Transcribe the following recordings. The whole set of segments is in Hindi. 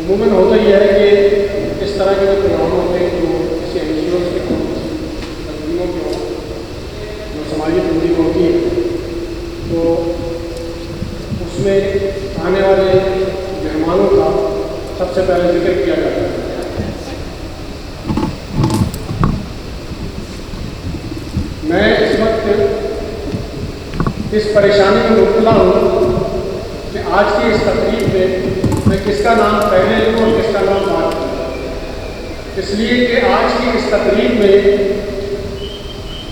अमूमन होता ही है कि इस तरह के जो प्रोग्राम होते हैं जो किसी NGOs के हो, तंजीमों के हो, जो समाजी तंजीम होती है, तो उसमें आने वाले मेहमानों का सबसे पहले जिक्र किया जाता है। मैं इस वक्त इस परेशानी में मुब्तला हूँ कि आज की इस तकरीब में मैं किसका नाम पहले लूँ और किसका नाम बाद लूँ, इसलिए कि आज की इस तकरीब में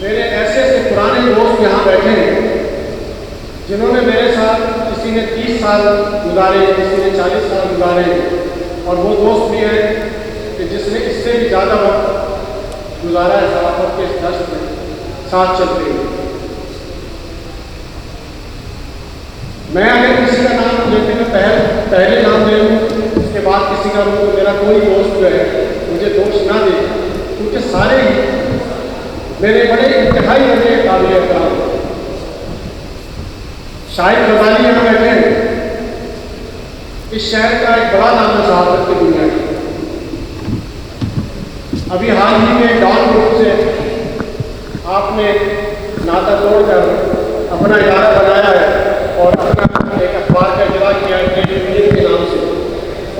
मेरे ऐसे ऐसे पुराने दोस्त यहाँ बैठे हैं जिन्होंने मेरे साथ किसी ने 30 साल गुजारे, किसी ने 40 साल गुजारे, और वो दोस्त भी हैं कि जिसने इससे भी ज़्यादा वक्त गुजारा है सहाफ़त के इस दश्त में साथ चलते हुए। मैं अगर किसी का नाम लेते में पहले नाम ले लूँ, उसके बाद किसी का लूँ, तो मेरा कोई दोस्त जो है मुझे दोष ना दे, क्योंकि सारे ही मेरे बड़े इंतहाई बड़े काबिल एहतराम। शाहिद गजाली यहाँ बैठे हैं, इस शहर का एक बड़ा नाम है सहाफ़त की दुनिया में। अभी हाल ही में डॉन ग्रुप से आपने नाता तोड़कर अपना इदारा बनाया है और अपना एक अखबार का इजरा किया है ट्रेड यूनियन के नाम से,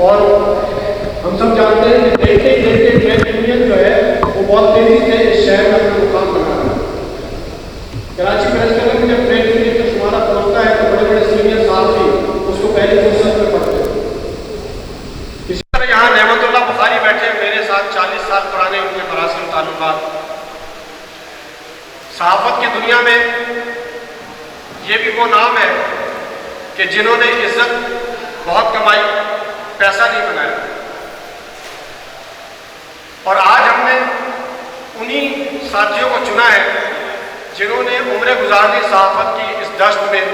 और हम सब जानते हैं कि देखते देखते ट्रेड यूनियन जो है वो बहुत तेजी से इस शहर में अपना मुकाम बना रहा है। कराची प्रेस क्लब में जब ट्रेड यूनियन का शुमारा पहुँचता है तो बड़े बड़े सीनियर साहब भी उसको पहली फुर्सत में पढ़ते हैं। इसी तरह यहाँ नेमतुल्लाह बुखारी बैठे हैं मेरे साथ, 40 साल पुराने उनके मरासिल ताल्लुकात। सहाफ़त की दुनिया में ये भी वो नाम है कि जिन्होंने इज्जत बहुत कमाई, पैसा नहीं बनाया, और आज हमने उन्हीं साथियों को चुना है जिन्होंने उम्र गुजारनी सहाफ़त की इस दश्त में,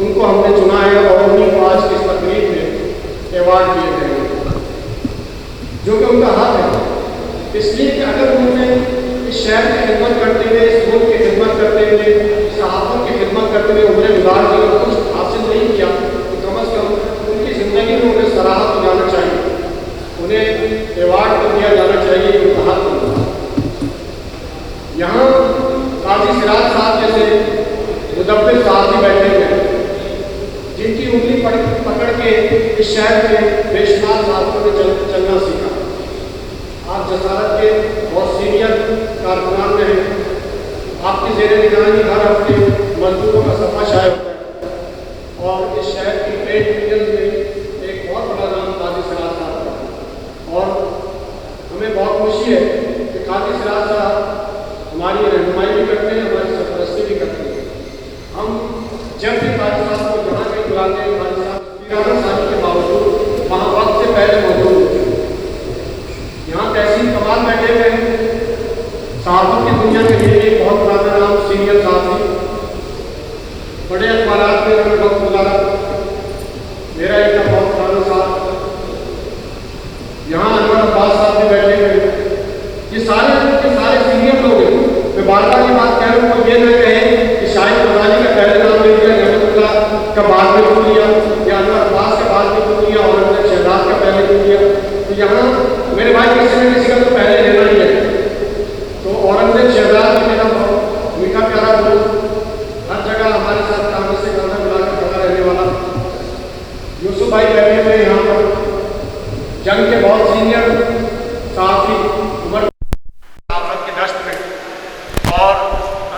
उनको हमने चुना है और उन्हीं को आज की इस तकरीब में एवार्ड दिए गए हैं, जो कि उनका हक है। इसलिए कि अगर उन्होंने इस शहर की खिदमत करते हुए, इस मुल्क की खिदमत करते हुए, सहाफ़त की खिदमत करते हुए उम्र गुजार की कुछ हासिल नहीं किया, तो कम अज़ कम उनकी ज़िंदगी में उन्हें सराहा तो जाना चाहिए, उन्हें एवार्ड तो दिया जाना चाहिए, उनका हक होगा। यहाँ काजी सिराज साहब जैसे मुदब्बिर साहब भी बैठे हुए हैं जिनकी उंगली पकड़ के इस शहर में बेशुमार साहबों ने चलना सीखा। आप जसारत के बहुत सीनियर कारकुनान में हैं, आपकी ज़ेर निगरानी हर हफ्ते मजदूरों का सफा शाये होता है, और इस शहर की ट्रेड यूनियन में एक बहुत बड़ा नाम काजी सिराज साहब का, और हमें बहुत खुशी है कि काजी सिराज साहब हमारी रहनुमाई भी करते हैं, हमारी सरपरस्ती भी करते हैं। हम जब भी काजी साहब को जहाँ भी बुलाते हैं, काजी साहब तिराना साली के बावजूद वहाँ वक्त से पहले मौजूद होते हैं। यहाँ तहसील कमाल बैठे हुए हैं, सहाफ़त की दुनिया के लिए एक बहुत पुराना नाम, सीनियर साथी, बड़े अखबारात में उन्होंने वक्त गुजारा, मेरा एक बहुत पुराना साथ। यहाँ अनवर अब्बास साहब भी बैठे हुए हैं। ये सारे सीनियर लोग हैं। मैं बार बार ये बात कह रहा हूँ, तो ये न कहें कि शाहिद गजाली का पहले नाम ले लिया, नेमतुल्लाह का बाद में क्यों लिया, या अनवर अब्बास के बाद में क्यों लिया, औरंगज़ेब शहजाद का पहले क्यों लिया। तो यहाँ मेरे भाई किसी न किसी का तो पहले लेना ही है। तो औरंगज़ेब शहजाद भी मेरा बहुत मीठा प्यारा दोस्त, हर जगह हमारे साथ कांधे से कांधा मिलाकर खड़ा रहने वाला यूसुफ भाई बैठे हुए यहाँ पर, जंग के बहुत सीनियर साथी उमर सहाफ़त की दश्त में, और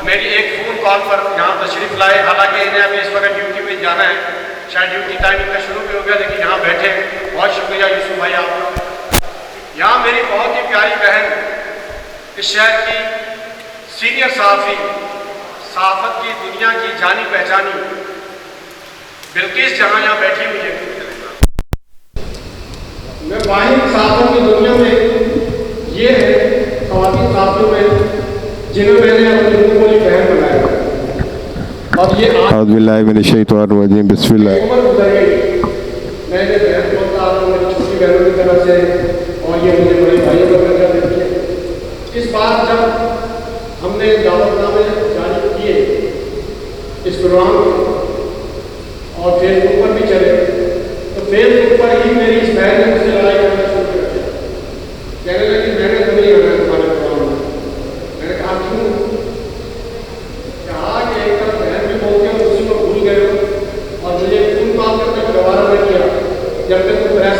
मेरी एक फ़ोन कॉल पर यहाँ तशरीफ़ लाए। हालांकि इन्हें अभी इस वक्त ड्यूटी में जाना है, शायद ड्यूटी टाइम इनका शुरू भी हो गया, लेकिन यहाँ बैठे। बहुत शुक्रिया यूसुफ भाई आपका। यहाँ मेरी बहुत ही प्यारी बहन, इस शहर की सीनियर सहाफ़ी, सहाफ़त की दुनिया की जानी पहचानी बिल्किस जहाँ यहाँ बैठी हुई है। मैं वाहिद सहाफ़त की दुनिया में ये है ख़वातीन साथियों में जिन्हें मैंने अपनी मुंह बहन बनाया, और ये बिस्मिल्लाह उम्र गुजर गई, मैंने बहन बोलता हूँ मेरी छोटी बहनों की तरफ से, और ये मुझे बड़े भाइयों का दर्जा देती है। इस बार जब हमने दावतनामे जारी किए इस प्रोग्राम में और फेसबुक पर भी चले, तो फेसबुक पर ही मेरी इस बहन ने मुझसे लड़ाई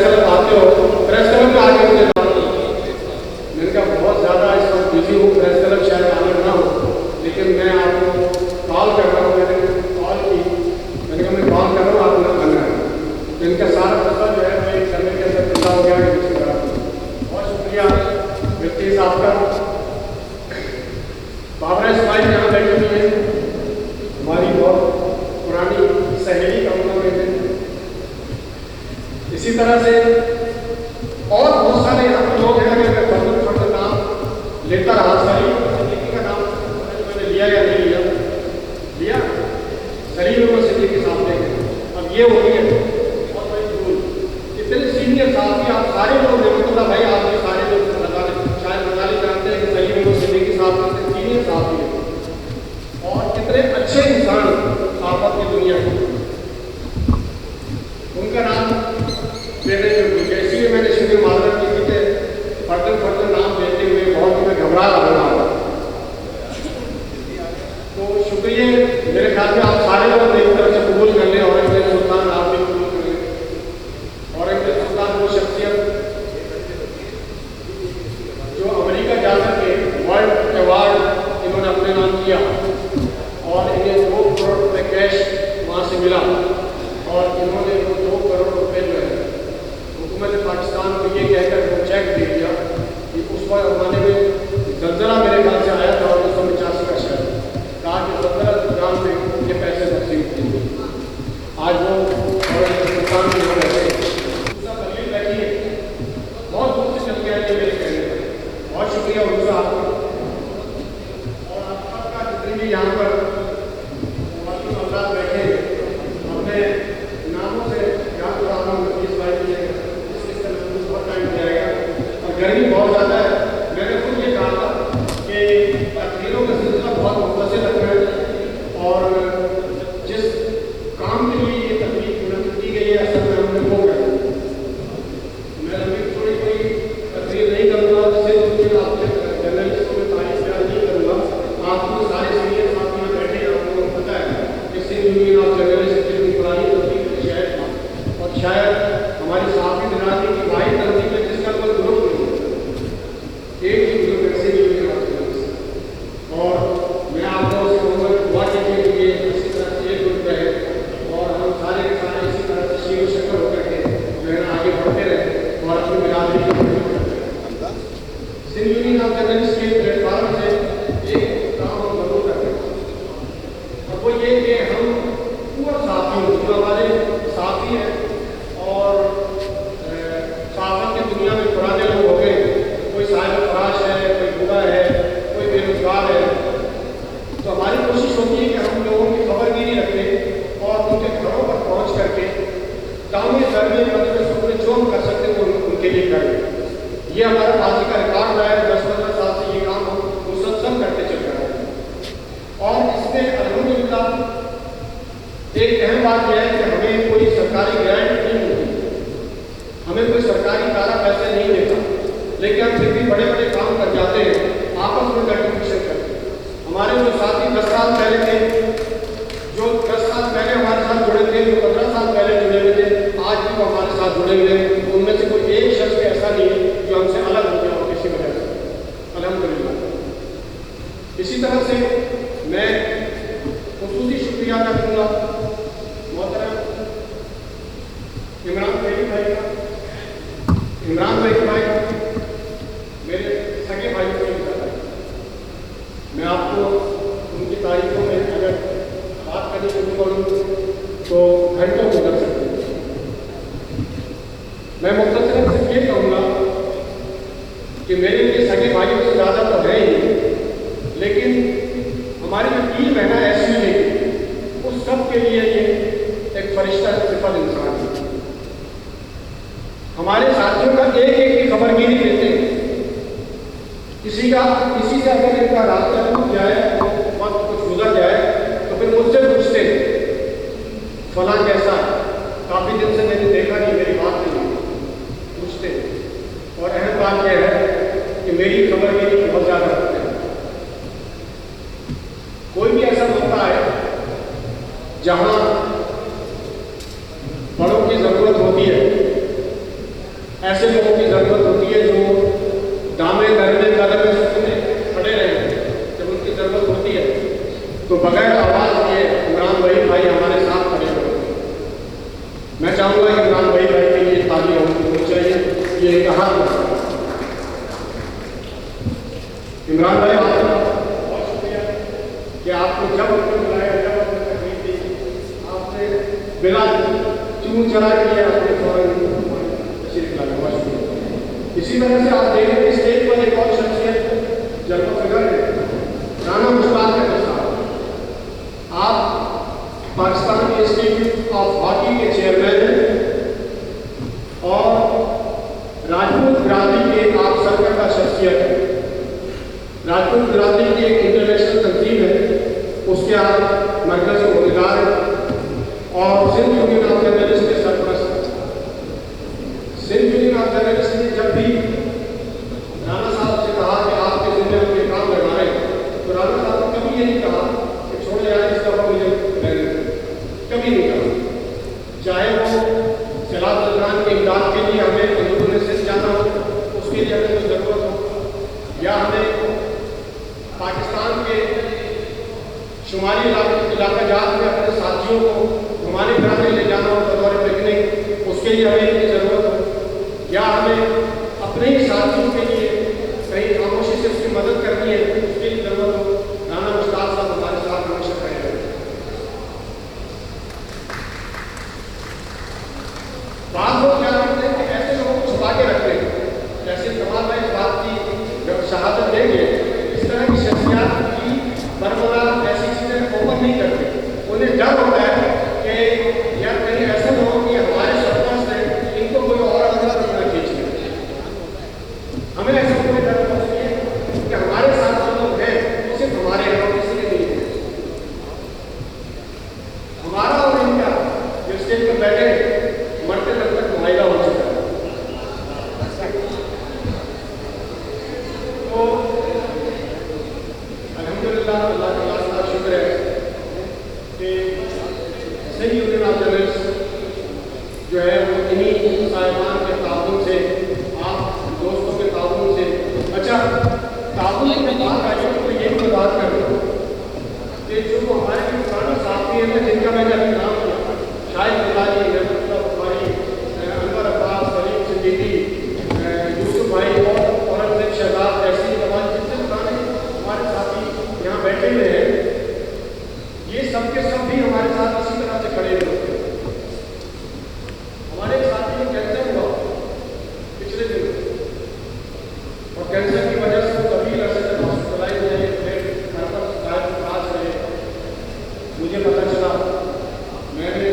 क्लब आते हो, प्रेस क्लब में आके मुझे बात की। मैंने कहा बहुत ज़्यादा इस वक्त बिजी हूँ, प्रेस क्लब शायद आना ना हो, लेकिन मैं आपको कॉल कर रहा हूँ। मैंने कॉल की, मैंने कहा मैं कॉल कर रहा हूँ, आप लोग आना है। तो इनका सारा मसला जो है मैं करने के अंदर पूरा हो गया। बहुत शुक्रिया व्यक्ति साहब का। बाबरा इस्माइल यहाँ बैठे हुए हैं, हमारी बहुत पुरानी सहेली का उम्र में है। इसी तरह से और बहुत सारे यहाँ पर लोग हैं। अगर फर्दर नाम लेता रहा, सलीम सिद्दीकी का नाम मैंने लिया या नहीं लिया, लिया सलीम सिद्दीकी साहब ने। अब ये हो गई है बहुत बड़ी भूल। इतने सीनियर साहब आप सारे लोग रहमतुल्लाह भाई, आप ये सारे लोग शायद मजाली जानते हैं कि सलीम सिद्दीकी साहब सीनियर साहब भी हैं और इतने अच्छे इंसान आफत की दुनिया के। उनका नाम लेने जैसे मैंने शुरू माजरत की थी कि फर्दर नाम लेते हुए बहुत मैं घबरा रहा। तो शुक्रिया, मेरे ख्याल में आप सारे लोग एक तरह से कबूल कर लें। औरंगजेब सुल्तान आप भी कबूल कर लें। औरंगजेब सुल्तान वो शख्सियत जो अमेरिका जाकर के वर्ल्ड अवार्ड इन्होंने अपने नाम किया और इन्हें 2 करोड़ रुपये कैश वहाँ से मिला और इन्होंने वो 2 करोड़ रुपये जो है हुकूमत पाकिस्तान को ये कहकर वो चेक दे दिया कि उस वक्त ज़माने में ज़लज़ला मेरे ख्याल से आया था 1985 का शायद, कहा कि ज़लज़ला गुजरात में ये पैसे तकसीम थे। आज वो पाकिस्तान में रहते हैं, तकलीफ बैठी है, बहुत दूर से चल के आए मेरे कहने पर। बहुत शुक्रिया उनका आपका और आपका जितने भी यहाँ पर अफराद बैठे अपने नामों से याद करा रहा हूँ। इस भाई के बहुत टाइम जाएगा और गर्मी बहुत ज़्यादा है। मैंने खुद ये कहा था कि तकरीरों का सिलसिला बहुत मुख्तसर रखना है और जिस काम के लिए ये तकलीफ मुनक़िद की गई है असल में हमने वो कर मैं अभी थोड़ी कोई तकरीर नहीं करूँगा, सिर्फ आपके जर्नलिस्ट में तारीफ बयान नहीं करूँगा। आपको सारे सीनियर साहब यहाँ बैठे हैं, आप लोगों को पता है कि सिंध यूनियन ऑफ जर्नलिस्ट की पुरानी तस्वीर शायद और शायद हमारी साहबी बिरादरी की वाहिद तस्वीर है जिसका कोई ग्रुप नहीं है, एक ही ग्रुप है सिंध यूनियन ऑफ जर्नलिस्ट। और मैं आप लोगों से कहूँगा दुआ कीजिए कि ये इसी तरह से एक ग्रुप रहे और हम सारे के सारे इसी तरह से शीर शक्ल होकर के जो है ना आगे बढ़ते रहे और अपनी बिरादरी की सिंध यूनियन ऑफ जर्नलिस्ट के प्लेटफॉर्म से एक काम हम जरूर करते हैं और वो ये कि हम पूरा साथी हो, जो हमारे साथी हैं और साहब की दुनिया में पुराने लोग हो गए, कोई साहिब फराश है, कोई बुरा है, कोई बेरोजगार है, तो हमारी कोशिश होती है कि हम लोगों की खबरगिरी रखें और उनके घरों पर पहुँच करके दामे दरमे बदले सुपने जो हम कर सकते हैं वो उनके लिए करें। ये हमारा माजी का रिकॉर्ड रहा है, 10-15 साल से ये काम हम मुसलसल करते चल रहे हैं। और इसमें अल्हम्दुलिल्लाह एक अहम बात यह है कि हमें कोई सरकारी ग्रांट नहीं मिलती, हमें कोई सरकारी इदारा पैसे नहीं देता, लेकिन हम फिर भी बड़े बड़े काम कर जाते हैं, आपस में कंट्रीब्यूशन करते हैं। हमारे जो साथी 10 साल पहले थे, जो 10 साल पहले हमारे साथ जुड़े थे, जो 15 साल पहले जुड़े हुए थे, आज भी वो हमारे साथ जुड़े हुए हैं। उनमें से कोई एक शख्स ऐसा नहीं है जो हमसे अलग हो गया हो किसी वजह से, अल्हम्दुलिल्लाह। इसी तरह से मैं खुसूसी शुक्रिया अदा करूँगा मोहतरम इमरान भाई का, मेरे सगे भाई को मैं आपको उनकी तारीखों में अगर बात करनी शुरू करूँ तो घंटों गुजर सकते हैं। मैं मुख्तसरन सिर्फ ये कहूँगा कि मेरे लिए सगे भाइयों से ज़्यादा तो है ही, लेकिन हमारी जो टीम है ना SUA, उस सब के लिए ये एक फरिश्ता सिफल इंसान है। हमारे साथियों का एक एक की खबरगिरी देते हैं। किसी से अगर इनका रास्ता टूट जाए, वक्त कुछ गुजर जाए, तो फिर मुझसे पूछते फलां कैसा, काफ़ी दिन से मैंने देखा नहीं, मेरी बात नहीं पूछते। और अहम बात यह है कि मेरी खबरगिरी बहुत ज़्यादा रखते हैं। कोई भी ऐसा मौका है जहाँ बड़ों की ज़रूरत होती है ऐसे लोगों की ज़रूरत होती है जो दामे दरमे कदम में खड़े रहे जब उनकी ज़रूरत होती है, तो बगैर आवाज़ दिए इमरान भाई हमारे साथ खड़े हो। मैं चाहूँगा इमरान भाई के लिए ताली होनी चाहिए। ये कहा इमरान भाई बहुत शुक्रिया कि आपने जब बुलाया, जब आपने तकलीफ दी, आपने बिना चून चला के अपने फौरन तशरीफ लाया। बहुत शुक्रिया। इसी तरह से आप देखें कि स्टेज पर एक और शख्सियत जन्म फिगर है, राना मुश्ताक अहमद साहब। आप पाकिस्तान इंस्टीट्यूट ऑफ हॉकी के चेयरमैन हैं और राजपूत बिरादरी के आप सरकर्दा शख्सियत हैं। राजपूत बिरादरी की एक इंटरनेशनल तंजीम है, उसके आप मरकज़ के उम्मीदवार हैं और सिंध यूनियन ऑफ जर्नलिस्ट के सरपरस्त हैं। सिंध यूनियन ऑफ जर्नलिस्ट ने जब भी राना साहब से कहा कि आपके जिम्मे हम ये काम लगा रहे हैं, तो राना साहब ने कभी ये नहीं कहा कि छोड़ो यार इसका मुझे कभी नहीं कहा। चाहे वो सैलाब दरमियान के इमदाद के लिए हमें अंदरूनी सिंध जाना हो, उसके लिए हमें कोई ज़रूरत हो, या हमें पाकिस्तान के शुमाली इलाका जात में अपने साथियों को घुमाने फिराने ले जाना हो बतौर पिकनिक, उसके लिए हमें इतनी ज़रूरत हो, या हमें अपने ही साथियों के लिए कहीं खामोशी से उसकी मदद करनी है, उसके लिए ज़रूरत हो, राना मुश्ताक साहब हमारे साथ हमेशा खड़े रहे। बात लोग क्या करते हैं कि ऐसे लोगों को छुपा के रखते हैं, जैसे कमाल भाई इस बात की शहादत देंगे, इस तरह की शख्सियत की बरमला ऐसी चीज़ें ओपन नहीं करते। उन्हें डर होता है कि यार कहीं ऐसे लोग कि हमारे सरपंच हैं, इनको कोई और अंदर अपना खींच ले। हमें ऐसा कोई डर नहीं है कि हमारे साथ जो लोग हैं सिर्फ हमारे हैं, किसी के नहीं है। हमारा और इनका जो स्टेज पर बैठे मरते दम तक मुआयदा हो चुका है। तो अल्हम्दुलिल्लाह अल्लाह का शुक्र है कि सिंध यूनियन ऑफ जर्नलिस्ट जो है वो इन्हीं साहिबान के ताउन से, आप दोस्तों के ताउन से, अच्छा ताउन की बात आई तो ये भी बात कर दूँ कि जो हमारे जो पुराने साथी हैं जिनका मैंने अभी नाम लिया, शाहिद बुखारी, बुखारी, अनवर अब्बास, सलीम सिद्दीकी, यूसुफ भाई और औरंगजेब शहजाद, ऐसी तमाम जितने पुराने हमारे साथी यहाँ बैठे हुए हैं, ये सब के सब भी हमारे साथ इसी तरह से खड़े हुए हैं। हमारे साथी को कैंसर हुआ पिछले दिन, और कैंसर की वजह से कभी अरसे तक हॉस्पिटलाइज रहे, फिर घर पर इलाज रहे। मुझे पता चला, मैंने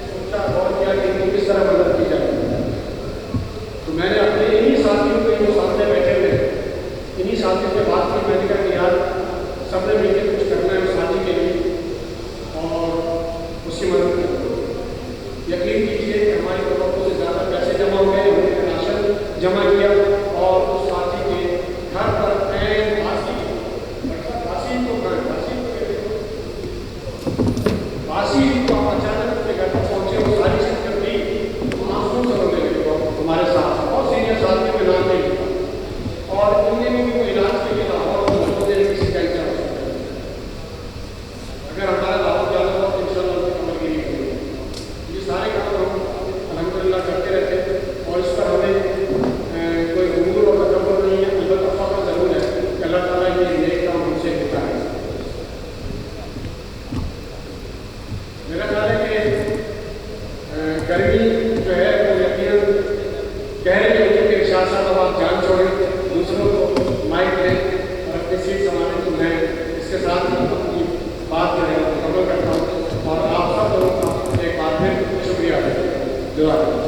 सोचा गौर किया कि इनकी किस तरह मदद की जाए, तो मैंने अपने इन्हीं साथियों को जो सामने बैठे हुए इन्हीं साथियों से बात की। मैंने कहा कि यार सबने मिलकर कुछ करना है उस साथी के लिए और उसकी मदद करो। यकीन कीजिए कि हमारी तवक्को से ज़्यादा पैसे जमा हो गए, हमने राशन जमा किया और उस साथी के घर पर बासी को हम अचानक अपने घर पर पहुँचे, वो सारी शिरकत दी, आंसू से रोने लगे हमारे साथ, और सीनियर साथियों के नाम नहीं, और उन्हें भी कोई इलाज के लिए लाहौर किसी कैंसर हो सकता है। अगर हमारा लाहौर जाना हो तो इंशाल्लाह उनकी कमरगिरी होगी। ये सारे काम हम अल्हम्दुलिल्लाह करते रहते हैं और इस पर हमें कोई गुरूर और तकब्बुर नहीं है, अलबत्ता फ़ख्र ज़रूर है कि अल्लाह ताला ये नेक काम हमसे होता है। मेरा ख्याल है कि गर्मी जो है वो यकीनन कह रहे हैं कि शाह साहब आप जान छोड़ें, दूसरों को माइक दें और अपनी सीट संभालें, तो मैं इसके साथ ही अपनी बात जो है मुकम्मल करता हूँ और आप सब लोगों का एक बार फिर शुक्रिया अदा करता हूँ।